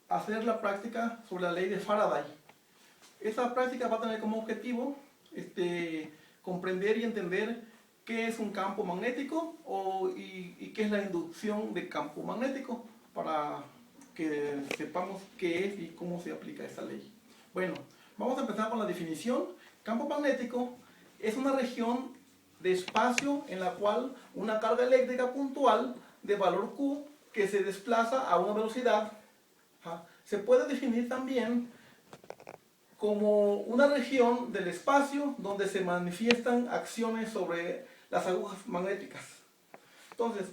hacer la práctica sobre la ley de Faraday. Esta práctica va a tener como objetivo comprender y entender qué es un campo magnético y qué es la inducción de campo magnético, para que sepamos qué es y cómo se aplica esta ley. Bueno, vamos a empezar con la definición. Campo magnético es una región de espacio en la cual una carga eléctrica puntual de valor Q que se desplaza a una velocidad se puede definir también como una región del espacio donde se manifiestan acciones sobre las agujas magnéticas. Entonces,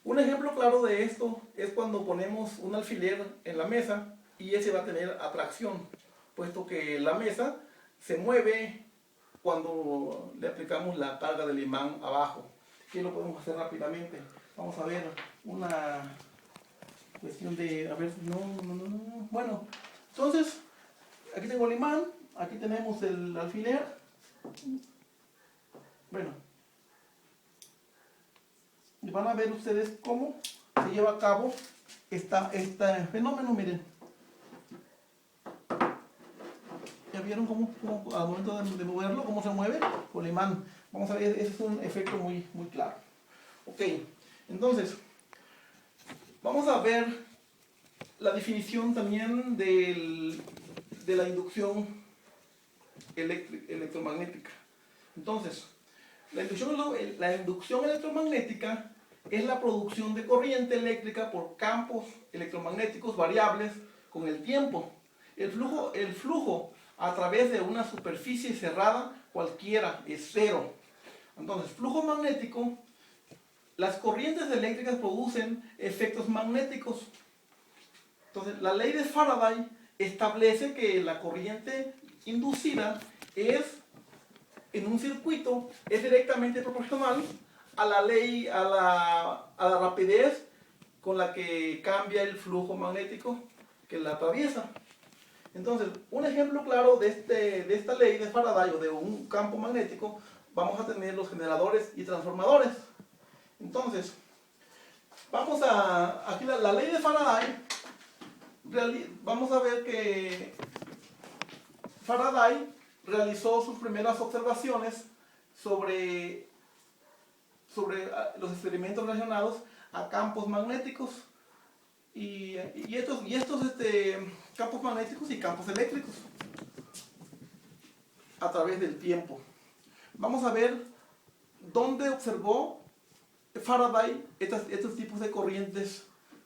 un ejemplo claro de esto es cuando ponemos un alfiler en la mesa y ese va a tener atracción, puesto que la mesa se mueve cuando le aplicamos la carga del imán abajo. Aquí lo podemos hacer rápidamente. Vamos a ver una cuestión de... A ver, no. Bueno, entonces, aquí tengo el imán, aquí tenemos el alfiler. Bueno, y van a ver ustedes cómo se lleva a cabo este fenómeno, miren. ¿Ya vieron cómo al momento de moverlo, cómo se mueve? Con el imán. Vamos a ver, ese es un efecto muy claro. Ok, entonces, vamos a ver la definición también de la inducción electromagnética. Entonces, la inducción electromagnética es la producción de corriente eléctrica por campos electromagnéticos variables con el tiempo. El flujo a través de una superficie cerrada cualquiera es cero. Entonces, flujo magnético, las corrientes eléctricas producen efectos magnéticos. Entonces, la ley de Faraday establece que la corriente inducida en un circuito es directamente proporcional a la rapidez con la que cambia el flujo magnético que la atraviesa. Entonces, un ejemplo claro de esta ley de Faraday o de un campo magnético, vamos a tener los generadores y transformadores. Entonces, aquí la ley de Faraday, vamos a ver que Faraday realizó sus primeras observaciones sobre los experimentos relacionados a campos magnéticos y estos campos magnéticos y campos eléctricos a través del tiempo. Vamos a ver dónde observó Faraday estos tipos de corrientes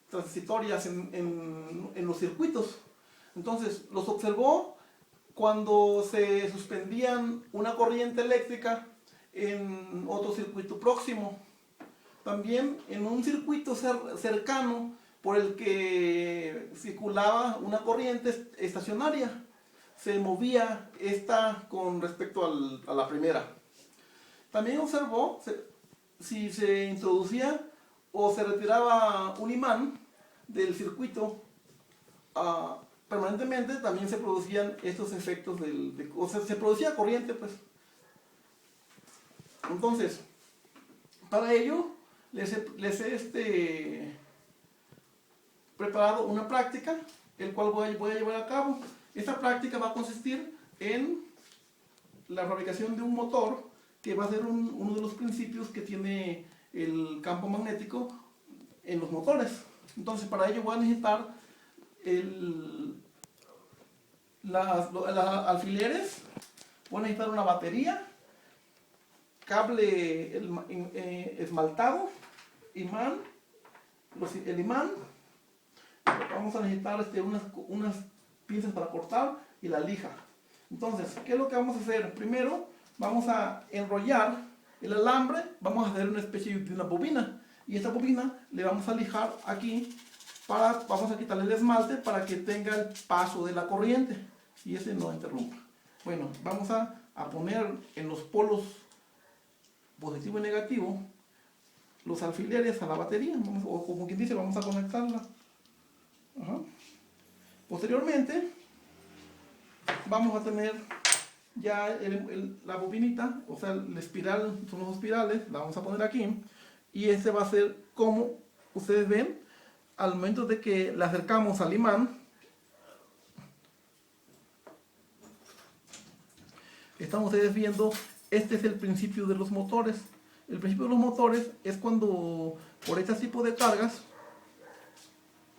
transitorias en los circuitos. Entonces, los observó cuando se suspendían una corriente eléctrica en otro circuito próximo. También en un circuito cercano por el que circulaba una corriente estacionaria. Se movía esta con respecto a la primera. También observó si se introducía o se retiraba un imán del circuito permanentemente, también se producían estos efectos o sea, se producía corriente, pues. Entonces, para ello les he preparado una práctica, el cual voy a llevar a cabo. Esta práctica va a consistir en la fabricación de un motor que va a ser uno de los principios que tiene el campo magnético en los motores. Entonces, para ello voy a necesitar alfileres, voy a necesitar una batería, cable esmaltado, imán, el imán, vamos a necesitar unas pinzas para cortar y la lija. Entonces, ¿qué es lo que vamos a hacer? Primero, vamos a enrollar el alambre, vamos a hacer una especie de una bobina, y esta bobina le vamos a lijar aquí, vamos a quitarle el esmalte para que tenga el paso de la corriente y ese no interrumpa. Bueno, vamos a poner en los polos positivo y negativo los alfileres a la batería, o como quien dice, vamos a conectarla. Posteriormente vamos a tener ya la bobinita, o sea, la espiral, son los espirales, la vamos a poner aquí, y va a ser como ustedes ven, al momento de que la acercamos al imán, están ustedes viendo, este es el principio de los motores. El principio de los motores es cuando por este tipo de cargas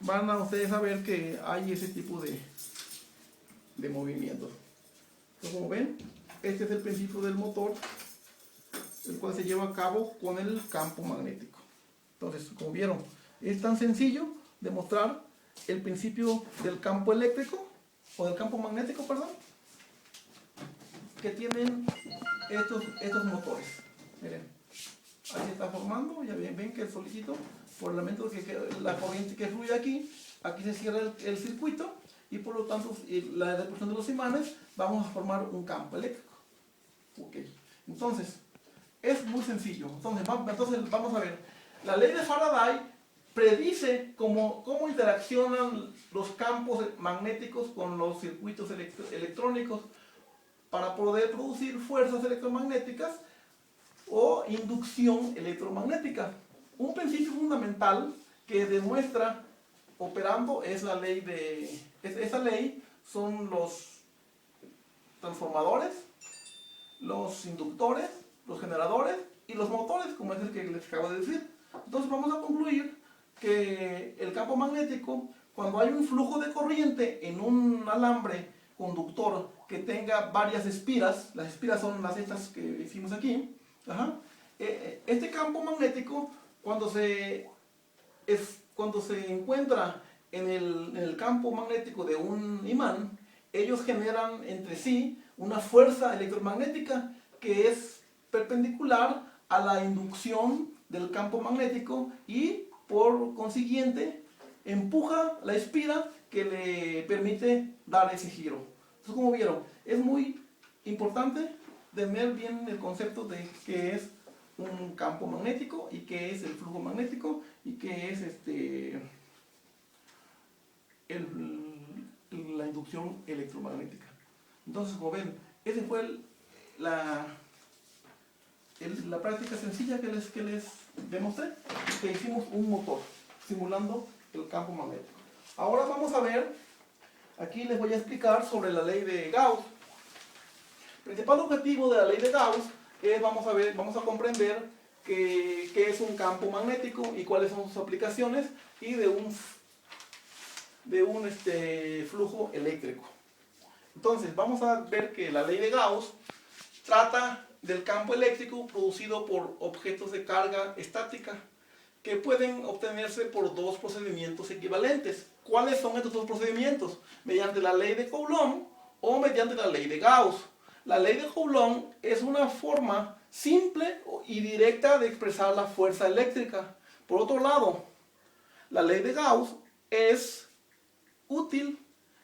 van a ustedes a ver que hay ese tipo de movimientos. Entonces, como ven, este es el principio del motor, el cual se lleva a cabo con el campo magnético. Entonces, como vieron, es tan sencillo demostrar el principio del campo eléctrico, o del campo magnético, perdón, que tienen estos motores. Miren, ahí se está formando, ya ven que el solicito, por el elemento la corriente que fluye aquí se cierra el circuito, y por lo tanto, la repulsión de los imanes, vamos a formar un campo eléctrico. Ok, entonces, es muy sencillo. Entonces vamos a ver. La ley de Faraday predice cómo interaccionan los campos magnéticos con los circuitos electrónicos para poder producir fuerzas electromagnéticas o inducción electromagnética. Un principio fundamental que demuestra operando es la ley de... Esa ley son los transformadores, los inductores, los generadores y los motores, como es el que les acabo de decir. Entonces vamos a concluir que el campo magnético, cuando hay un flujo de corriente en un alambre conductor que tenga varias espiras, las espiras son las estas que hicimos aquí, este campo magnético, cuando se encuentra en el campo magnético de un imán, ellos generan entre sí una fuerza electromagnética que es perpendicular a la inducción del campo magnético y por consiguiente empuja la espira que le permite dar ese giro. Entonces, como vieron, es muy importante tener bien el concepto de qué es un campo magnético y qué es el flujo magnético y qué es la inducción electromagnética. Entonces, como ven, esa fue la práctica sencilla que les demostré, que hicimos un motor simulando el campo magnético. Ahora vamos a ver, aquí les voy a explicar sobre la ley de Gauss. El principal objetivo de la ley de Gauss es, vamos a comprender qué es un campo magnético y cuáles son sus aplicaciones, y de un flujo eléctrico. Entonces, vamos a ver que la ley de Gauss trata del campo eléctrico producido por objetos de carga estática que pueden obtenerse por dos procedimientos equivalentes. ¿Cuáles son estos dos procedimientos? Mediante la ley de Coulomb o mediante la ley de Gauss. La ley de Coulomb es una forma simple y directa de expresar la fuerza eléctrica. Por otro lado, la ley de Gauss es útil,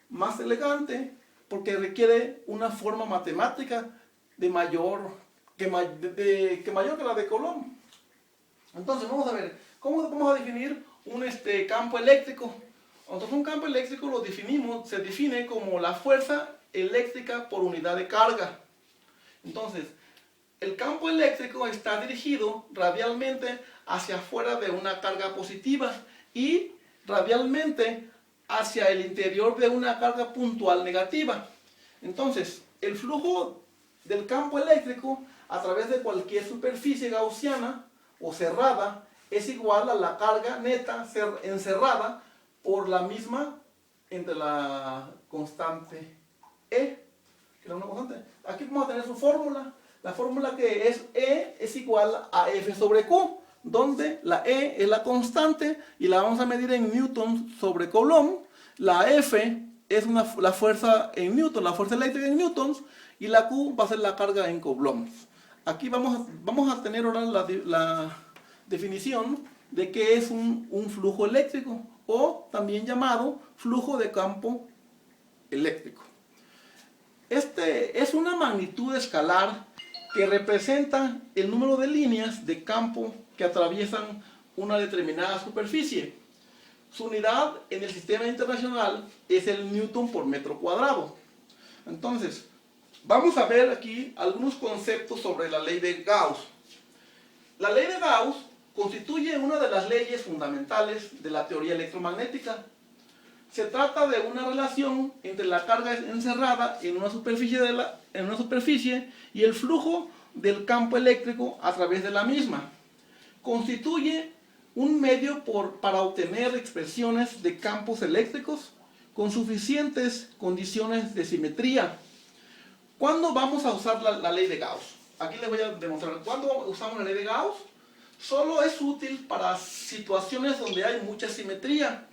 más elegante, porque requiere una forma matemática mayor que la de Coulomb. Entonces vamos a ver, ¿cómo vamos a definir un campo eléctrico? Entonces un campo eléctrico se define como la fuerza eléctrica por unidad de carga. Entonces, el campo eléctrico está dirigido radialmente hacia afuera de una carga positiva y radialmente hacia el interior de una carga puntual negativa. Entonces, el flujo del campo eléctrico a través de cualquier superficie gaussiana o cerrada es igual a la carga neta encerrada por la misma entre la constante E, que era una constante. Aquí vamos a tener su fórmula. La fórmula que es E es igual a F sobre Q, donde la E es la constante y la vamos a medir en newtons sobre Coulomb. La F es la fuerza en newton, la fuerza eléctrica en newtons, y la Q va a ser la carga en coulombs. Aquí vamos a tener ahora la definición de qué es un flujo eléctrico, o también llamado flujo de campo eléctrico. Este es una magnitud escalar que representa el número de líneas de campo que atraviesan una determinada superficie. Su unidad en el sistema internacional es el newton por metro cuadrado. Entonces, vamos a ver aquí algunos conceptos sobre la ley de Gauss. La ley de Gauss constituye una de las leyes fundamentales de la teoría electromagnética. se trata de una relación entre la carga encerrada en una superficie y el flujo del campo eléctrico a través de la misma. Constituye un medio para obtener expresiones de campos eléctricos con suficientes condiciones de simetría. ¿Cuándo vamos a usar la ley de Gauss? Aquí les voy a demostrar. ¿Cuándo usamos la ley de Gauss? Solo es útil para situaciones donde hay mucha simetría.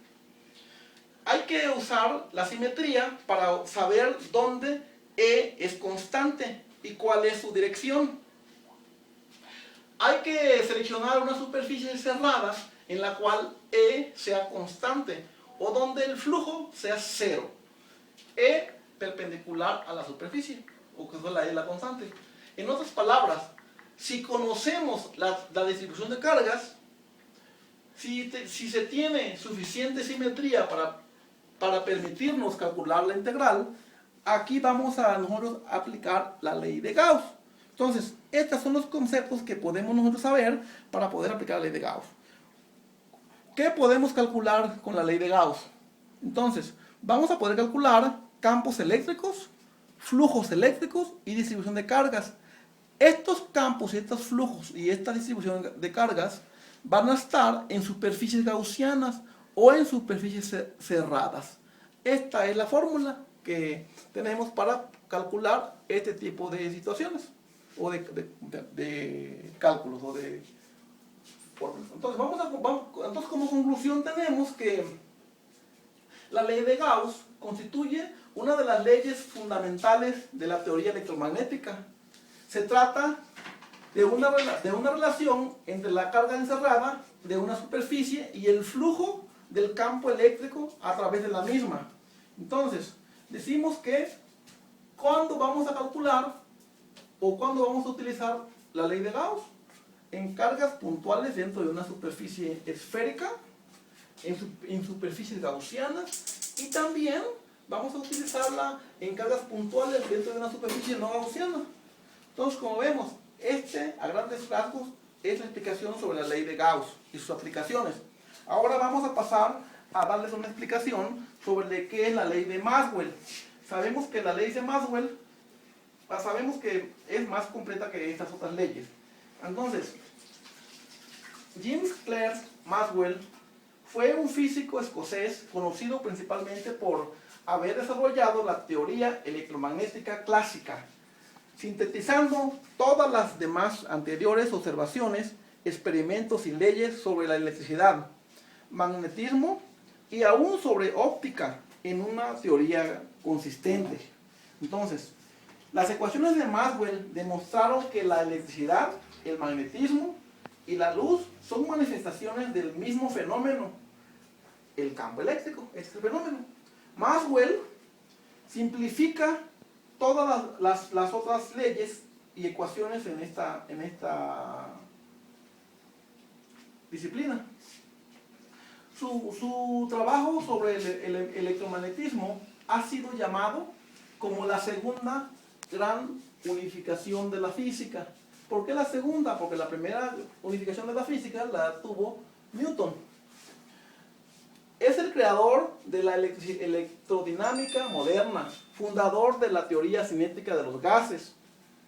Hay que usar la simetría para saber dónde E es constante y cuál es su dirección. Hay que seleccionar una superficie cerrada en la cual E sea constante o donde el flujo sea cero. E perpendicular a la superficie, o que es la constante. En otras palabras, si conocemos la distribución de cargas, si se tiene suficiente simetría para permitirnos calcular la integral, aquí vamos a nosotros aplicar la ley de Gauss. Entonces, estos son los conceptos que podemos nosotros saber para poder aplicar la ley de Gauss. ¿Qué podemos calcular con la ley de Gauss? Entonces, vamos a poder calcular campos eléctricos, flujos eléctricos y distribución de cargas. Estos campos y estos flujos y esta distribución de cargas van a estar en superficies gaussianas o en superficies cerradas. Esta es la fórmula que tenemos para calcular este tipo de situaciones o de cálculos o de fórmulas. Entonces, como conclusión tenemos que la ley de Gauss constituye una de las leyes fundamentales de la teoría electromagnética. Se trata de una relación entre la carga encerrada de una superficie y el flujo del campo eléctrico a través de la misma. Entonces, decimos que ¿cuándo vamos a calcular o cuándo vamos a utilizar la ley de Gauss? En cargas puntuales dentro de una superficie esférica, en superficies gaussianas, y también vamos a utilizarla en cargas puntuales dentro de una superficie no gaussiana. Entonces, como vemos, a grandes rasgos es la explicación sobre la ley de Gauss y sus aplicaciones. Ahora vamos a pasar a darles una explicación sobre qué es la ley de Maxwell. Sabemos que la ley de Maxwell, sabemos que es más completa que estas otras leyes. Entonces, James Clerk Maxwell fue un físico escocés conocido principalmente por haber desarrollado la teoría electromagnética clásica, sintetizando todas las demás anteriores observaciones, experimentos y leyes sobre la electricidad, magnetismo y aún sobre óptica en una teoría consistente. Entonces, las ecuaciones de Maxwell demostraron que la electricidad, el magnetismo y la luz son manifestaciones del mismo fenómeno, el campo eléctrico. Este es el fenómeno. Maxwell simplifica todas las otras leyes y ecuaciones en esta disciplina. Su trabajo sobre el electromagnetismo ha sido llamado como la segunda gran unificación de la física. ¿Por qué la segunda? Porque la primera unificación de la física la tuvo Newton. Es el creador de la electrodinámica moderna, fundador de la teoría cinética de los gases.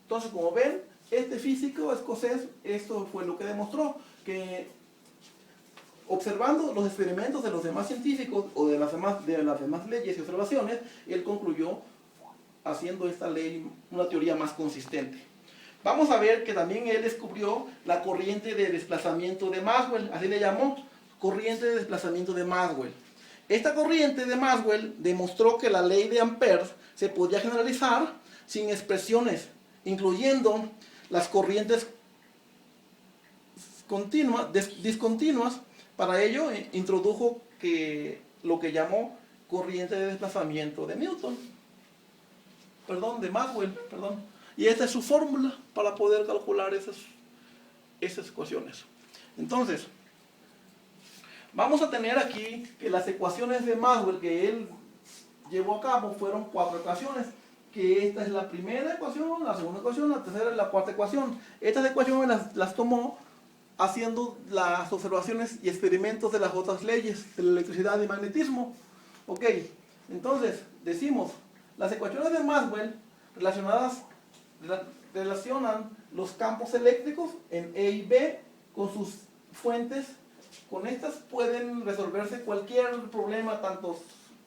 Entonces, como ven, este físico escocés, esto fue lo que demostró, que observando los experimentos de los demás científicos o de las demás leyes y observaciones, él concluyó haciendo esta ley una teoría más consistente. Vamos a ver que también él descubrió la corriente de desplazamiento de Maxwell, así le llamó, corriente de desplazamiento de Maxwell. Esta corriente de Maxwell demostró que la ley de Ampère se podía generalizar sin expresiones, incluyendo las corrientes discontinuas. Para ello introdujo lo que llamó corriente de desplazamiento de Maxwell. Y esta es su fórmula para poder calcular esas ecuaciones. Entonces, vamos a tener aquí que las ecuaciones de Maxwell que él llevó a cabo fueron 4 ecuaciones. Que esta es la primera ecuación, la segunda ecuación, la tercera y la cuarta ecuación. Estas ecuaciones las tomó haciendo las observaciones y experimentos de las otras leyes de la electricidad y magnetismo. Ok, entonces decimos, las ecuaciones de Maxwell relacionan los campos eléctricos en E y B con sus fuentes. Con estas pueden resolverse cualquier problema, tanto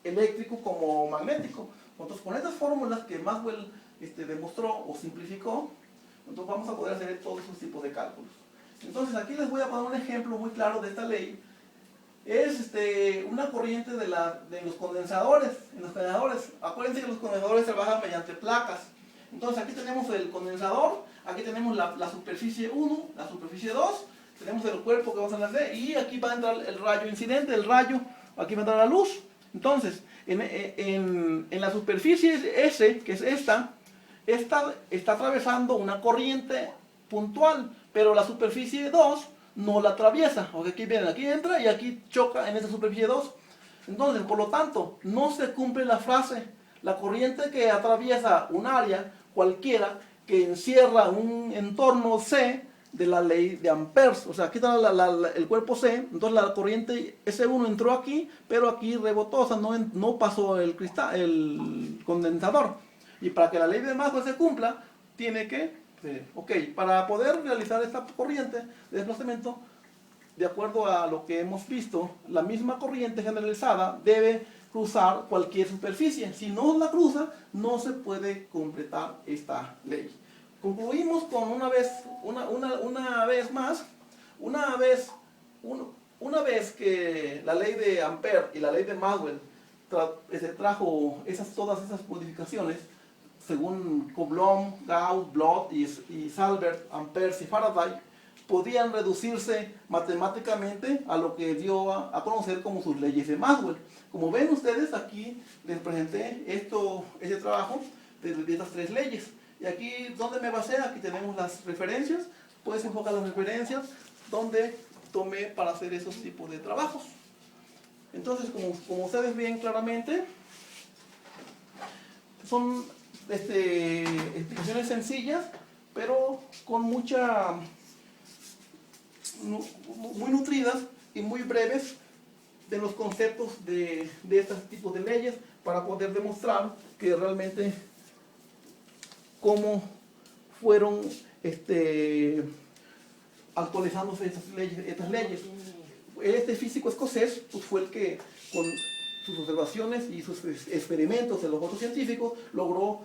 eléctrico como magnético. Entonces, con estas fórmulas que Maxwell demostró o simplificó, entonces vamos a poder hacer todos esos tipos de cálculos. Entonces, aquí les voy a poner un ejemplo muy claro de esta ley. Es una corriente de los condensadores. En los condensadores, acuérdense que los condensadores trabajan mediante placas. Entonces, aquí tenemos el condensador, aquí tenemos la superficie 1, la superficie 2, tenemos el cuerpo que vamos a hacer, y aquí va a entrar el rayo incidente, el rayo, aquí va a entrar la luz. Entonces, en la superficie S, que es esta está atravesando una corriente puntual, pero la superficie 2 no la atraviesa. O aquí viene, aquí entra y aquí choca en esa superficie 2. Entonces, por lo tanto, no se cumple la frase: la corriente que atraviesa un área cualquiera que encierra un entorno C de la ley de Amperes. O sea, aquí está el cuerpo C, entonces la corriente S1 entró aquí, pero aquí rebotó, o sea, no pasó el condensador. Y para que la ley de Maxwell se cumpla, tiene que, para poder realizar esta corriente de desplazamiento, de acuerdo a lo que hemos visto, la misma corriente generalizada debe cruzar cualquier superficie. Si no la cruza, no se puede completar esta ley. Concluimos con una vez que la ley de Ampère y la ley de Maxwell trajo todas esas modificaciones, según Coulomb, Gauss, Bloch y Salbert, Amperes y Faraday, podían reducirse matemáticamente a lo que dio a conocer como sus leyes de Maxwell. Como ven ustedes, aquí les presenté este trabajo de estas tres leyes. Y aquí, ¿dónde me basé? Aquí tenemos las referencias. Puedes enfocar las referencias donde tomé para hacer esos tipos de trabajos. Entonces, como ustedes ven claramente, son explicaciones sencillas, pero con muy nutridas y muy breves de los conceptos de estos tipos de leyes, para poder demostrar que realmente cómo fueron actualizándose estas leyes. Este físico escocés pues, fue el que, con sus observaciones y sus experimentos de los otros científicos, logró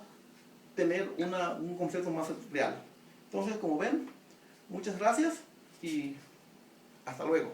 tener un concepto más real. Entonces, como ven, muchas gracias y hasta luego.